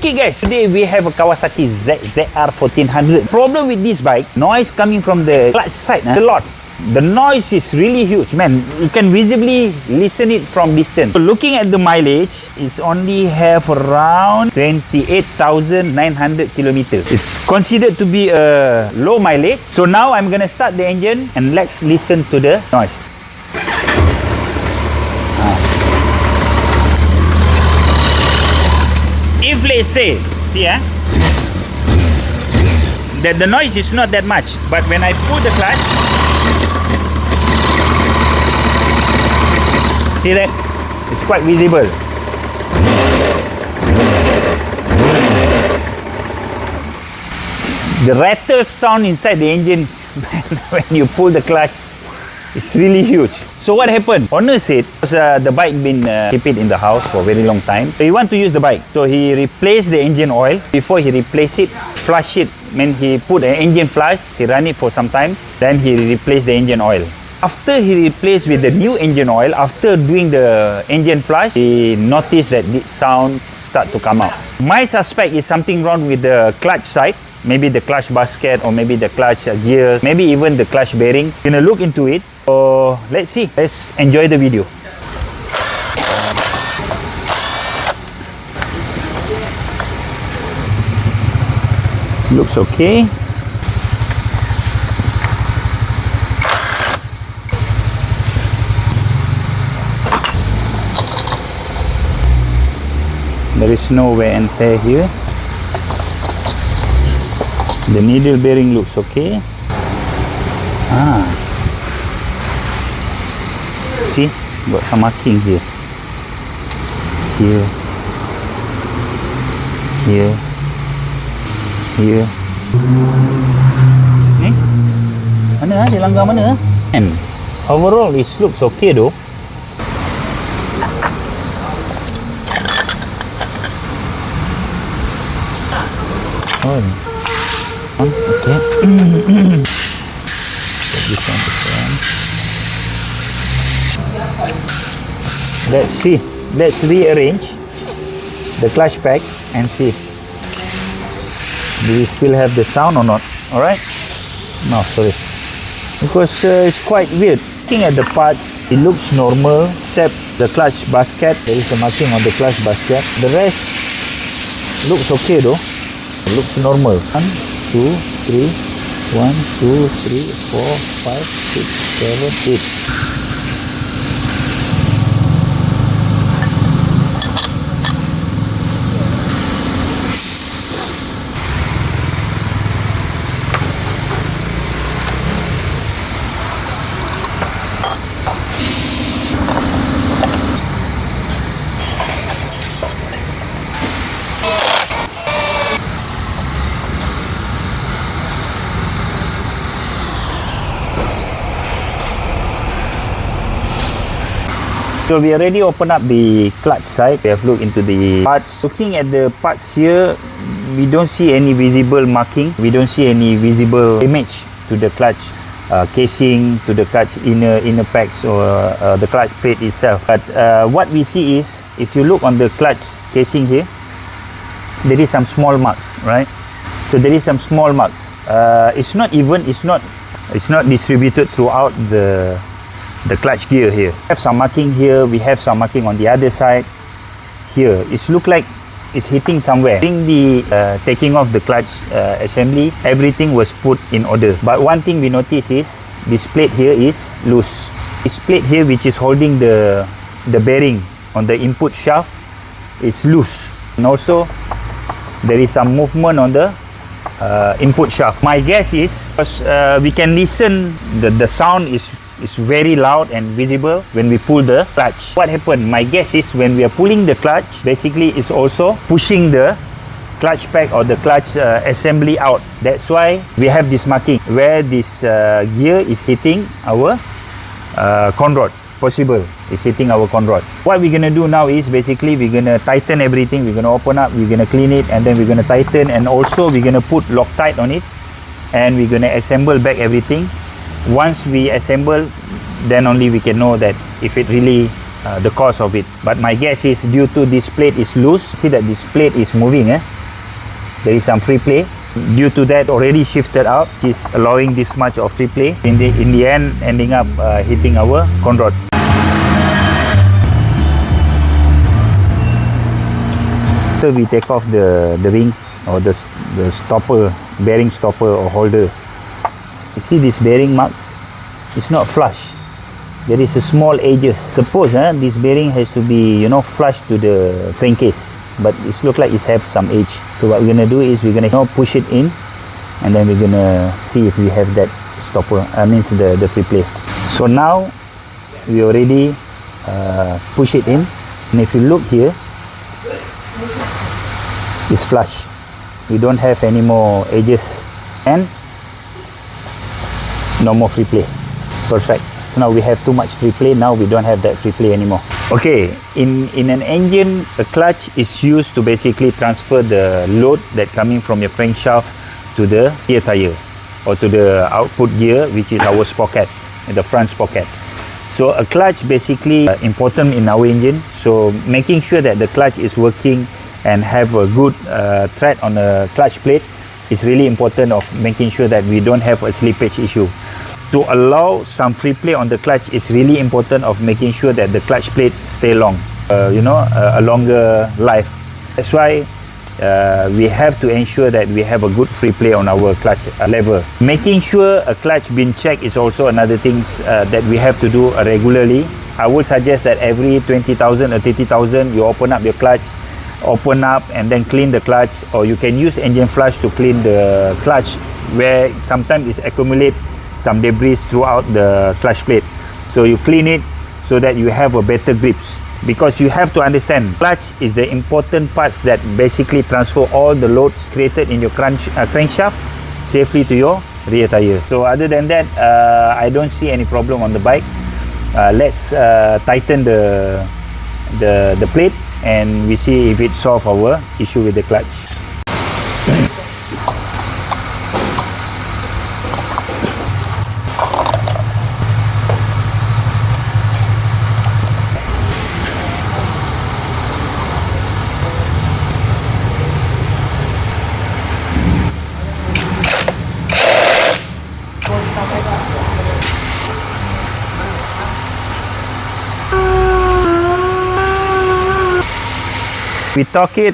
Okay guys, today we have a Kawasaki ZZR1400. Problem with this bike, noise coming from the clutch side, a lot. The noise is really huge, man. You can visibly listen it from distance. So looking at the mileage, it's only have around 28,900 kilometers. It's considered to be a low mileage. So now I'm gonna start the engine and let's listen to the noise. If let's say, see that the noise is not that much, but when I pull the clutch, see that? It's quite visible. The rattle sound inside the engine when you pull the clutch is really huge. So what happened? Owner said the bike been kept it in the house for a very long time. So he want to use the bike. So he replaced the engine oil. Before he replaced it, flush it. When he put an engine flush, he ran it for some time. Then he replaced the engine oil. After he replaced with the new engine oil, after doing the engine flush, he noticed that this sound start to come out. My suspect is something wrong with the clutch side. Maybe the clutch basket or maybe the clutch gears, maybe even the clutch bearings. Gonna look into it. So let's see. Let's enjoy the video. Looks okay. There is no wear and tear here. The needle bearing looks okay. See, got some marking here. Here. Ni? Mana dia langgar mana? And overall it looks okay though. Okay. Let's see. Let's rearrange the clutch pack and see. Do we still have the sound or not? Alright? No, sorry. Because it's quite weird. Looking at the parts, it looks normal except the clutch basket. There is a marking on the clutch basket. The rest looks okay though. It looks normal. 1, 2, 3. 1, 2, 3, 4, 5, 6, 7, 8. So we already opened up the clutch side. We have looked into the parts. Looking at the parts here, we don't see any visible marking. We don't see any visible damage to the clutch casing, to the clutch inner packs or the clutch plate itself. But what we see is, if you look on the clutch casing here, there is some small marks, right? So there is some small marks. It's not even. It's not distributed throughout the clutch gear here. We have some marking here, we have some marking on the other side. Here, it looks like it's hitting somewhere. During the taking off the clutch assembly, everything was put in order. But one thing we notice is, this plate here is loose. This plate here, which is holding the bearing on the input shaft, is loose. And also, there is some movement on the input shaft. My guess is, because we can listen, the sound is very loud and visible when we pull the clutch. What happened? My guess is, when we are pulling the clutch, basically it's also pushing the clutch pack or the clutch assembly out. That's why we have this marking where this gear is hitting our conrod. Possible it's hitting our conrod. What we're gonna do now is, basically we're gonna tighten everything. We're gonna open up, we're gonna clean it, and then we're gonna tighten, and also we're gonna put Loctite on it, and we're gonna assemble back everything. Once we assemble, then only we can know that if it really the cause of it, but my guess is due to this plate is loose. See that this plate is moving, there is some free play. Due to that, already shifted out, which is allowing this much of free play. In the end, ending up hitting our con rod. After we take off the ring or the stopper, bearing stopper or holder, you see these bearing marks? It's not flush. There is a small edges. Suppose this bearing has to be, you know, flush to the crankcase, but it looks like it has some edge. So what we're gonna do is we're gonna push it in, and then we're gonna see if we have that stopper. Means the free play. So now we already push it in, and if you look here, it's flush. We don't have any more edges and no more free play. Perfect. So now we have too much free play. Now we don't have that free play anymore. Okay, in an engine, a clutch is used to basically transfer the load that coming from your crankshaft to the rear tire or to the output gear, which is our sprocket, the front sprocket. So a clutch basically important in our engine. So making sure that the clutch is working and have a good thread on the clutch plate is really important, of making sure that we don't have a slippage issue. To allow some free play on the clutch is really important, of making sure that the clutch plate stay long, a longer life. That's why we have to ensure that we have a good free play on our clutch lever. Making sure a clutch been checked is also another thing that we have to do regularly. I would suggest that every 20,000 or 30,000 you open up your clutch, open up and then clean the clutch, or you can use engine flush to clean the clutch, where sometimes it accumulate some debris throughout the clutch plate. So you clean it so that you have a better grips, because you have to understand clutch is the important parts that basically transfer all the loads created in your crankshaft safely to your rear tire. So other than that, I don't see any problem on the bike. Let's tighten the plate and we see if it solves our issue with the clutch. We torque it,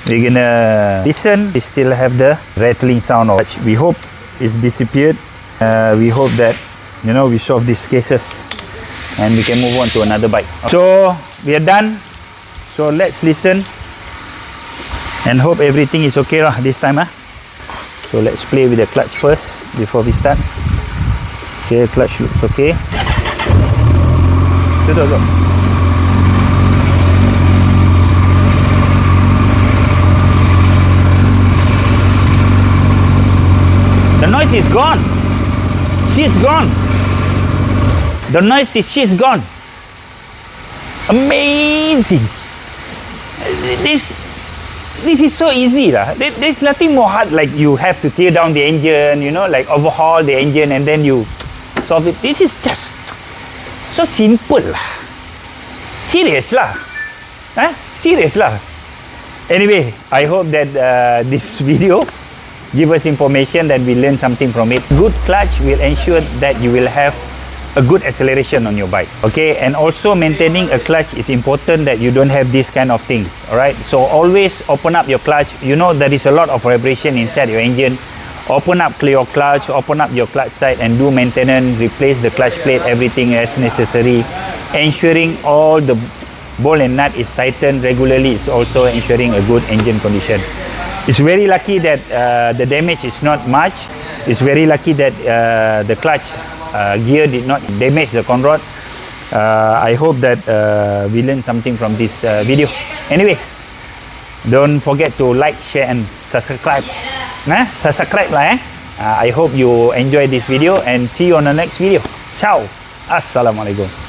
we're gonna listen. We still have the rattling sound of it. We hope it's disappeared. We hope that, you know, we solve these cases and we can move on to another bike. So we are done. So let's listen and hope everything is okay this time. So let's play with the clutch first before we start. Okay, clutch looks okay. Go. The noise is gone. She's gone. The noise is, she's gone. Amazing. This is so easy. There's nothing more hard, like you have to tear down the engine, you know, like overhaul the engine and then you solve it. This is just so simple. Serious lah. Serious lah. Anyway, I hope that this video give us information that we learn something from it. Good clutch will ensure that you will have a good acceleration on your bike. Okay, and also maintaining a clutch is important, that you don't have these kind of things. All right, so always open up your clutch. You know there is a lot of vibration inside your engine. Open up, clear your clutch, open up your clutch side and do maintenance, replace the clutch plate, everything as necessary. Ensuring all the ball and nut is tightened regularly is also ensuring a good engine condition. It's very lucky that the damage is not much. It's very lucky that the clutch gear did not damage the con rod. I hope that we learned something from this video. Anyway, don't forget to like, share and subscribe. Subscribe lah. I hope you enjoy this video and see you on the next video. Ciao. Assalamualaikum.